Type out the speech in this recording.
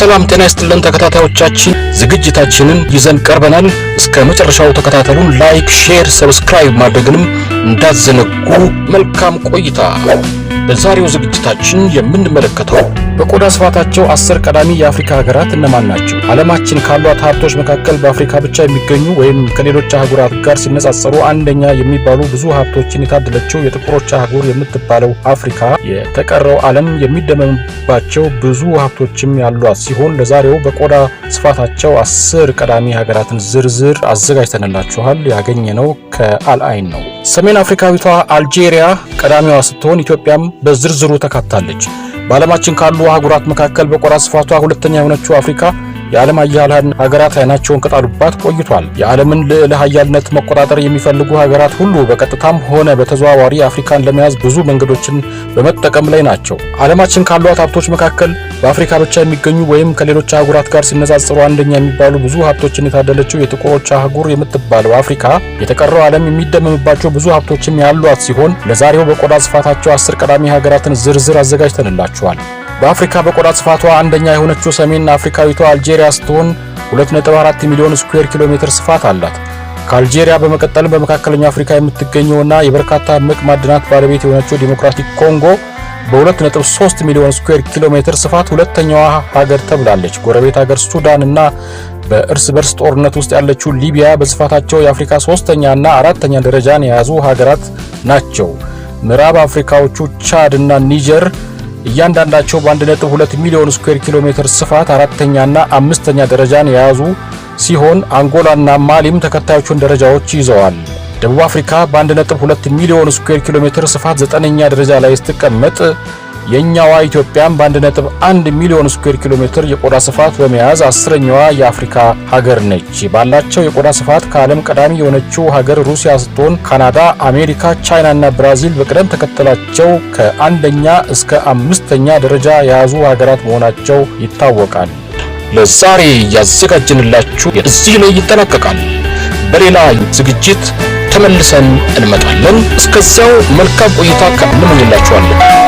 ሰላም ጤና ይስጥልን ተከታታዮቻችን ዝግጅታችንን ይዘን ቀርበናል። እስከ መጨረሻው ተከታተሉን። ላይክ፣ ሼር፣ ሰብስክራይብ ማድረግንም እንዳትዘነጉ። መልካም ቆይታ። በዛሬው ዝግጅታችን የምንመለከተው በቆዳ ስፋታቸው 10 ቀዳሚ የአፍሪካ ሀገራት እነማን ናቸው? ዓለማችን ካሏት ሀብቶች መካከል በአፍሪካ ብቻ የሚገኙ ወይም ከሌሎች አህጉራት ጋር ሲነጻጸሩ አንደኛ የሚባሉ ብዙ ሀብቶችን የታደለችው የጥቁሮች አህጉር የምትባለው አፍሪካ የተቀረው ዓለም የሚደመምባቸው ብዙ ሀብቶችም ያሏት ሲሆን ለዛሬው በቆዳ ስፋታቸው 10 ቀዳሚ ሀገራትን ዝርዝር አዘጋጅተንላችኋል። ያገኘነው ከአልአይን ነው። ሰሜን አፍሪካዊቷ አልጄሪያ ቀዳሚዋ ስትሆን ኢትዮጵያም በዝርዝሩ ተካታለች። በዓለማችን ካሉ አህጉራት መካከል በቆዳ ስፋቷ ሁለተኛ የሆነችው አፍሪካ የዓለም ኃያላን ሀገራት አይናቸውን ከጣሉባት ቆይቷል። የዓለምን ልዕለ ኃያልነት መቆጣጠር የሚፈልጉ ሀገራት ሁሉ በቀጥታም ሆነ በተዘዋዋሪ አፍሪካን ለመያዝ ብዙ መንገዶችን በመጠቀም ላይ ናቸው። ዓለማችን ካሏት ሀብቶች መካከል በአፍሪካ ብቻ የሚገኙ ወይም ከሌሎች አህጉራት ጋር ሲነጻጸሩ አንደኛ የሚባሉ ብዙ ሀብቶችን የታደለችው የጥቁሮች አህጉር የምትባለው አፍሪካ የተቀረው ዓለም የሚደመምባቸው ብዙ ሀብቶችም ያሏት ሲሆን ለዛሬው በቆዳ ስፋታቸው 10 ቀዳሚ ሀገራትን ዝርዝር አዘጋጅተንላችኋል። በአፍሪካ በቆዳ ስፋቷ አንደኛ የሆነችው ሰሜን አፍሪካዊቷ አልጄሪያ ስትሆን 2.4 ሚሊዮን ስኩዌር ኪሎ ሜትር ስፋት አላት። ከአልጄሪያ በመቀጠል በመካከለኛው አፍሪካ የምትገኘውና የበርካታ ዕምቅ ማዕድናት ባለቤት የሆነችው ዲሞክራቲክ ኮንጎ በ2.3 ሚሊዮን ስኩዌር ኪሎ ሜትር ስፋት ሁለተኛዋ ሀገር ተብላለች። ጎረቤት ሀገር ሱዳንና በእርስ በርስ ጦርነት ውስጥ ያለችው ሊቢያ በስፋታቸው የአፍሪካ 3ኛና 4ኛ ደረጃን የያዙ ሀገራት ናቸው። ምዕራብ አፍሪካዎቹ ቻድ እና ኒጀር እያንዳንዳቸው በ1.2 ሚሊዮን ስኩዌር ኪሎ ሜትር ስፋት 4ኛና 5ኛ ደረጃን የያዙ ሲሆን አንጎላና ማሊም ተከታዮቹን ደረጃዎች ይዘዋል። ደቡብ አፍሪካ በ1.2 ሚሊዮን ስኩዌር ኪሎ ሜትር ስፋት 9ኛ ደረጃ ላይ ስትቀመጥ የኛዋ ኢትዮጵያም በ1.1 ሚሊዮን ስኩዌር ኪሎ ሜትር የቆዳ ስፋት በመያዝ 10ኛዋ የአፍሪካ ሀገር ነች። ባላቸው የቆዳ ስፋት ከዓለም ቀዳሚ የሆነችው ሀገር ሩሲያ ስትሆን ካናዳ፣ አሜሪካ፣ ቻይና እና ብራዚል በቅደም ተከተላቸው ከ1ኛ እስከ 5ኛ ደረጃ የያዙ ሀገራት መሆናቸው ይታወቃል። ለዛሬ ያዘጋጀንላችሁ እዚህ ላይ ይጠናቀቃል። በሌላ ዝግጅት ተመልሰን እንመጣለን። እስከዚያው መልካም ቆይታ እንመኝላችኋለን።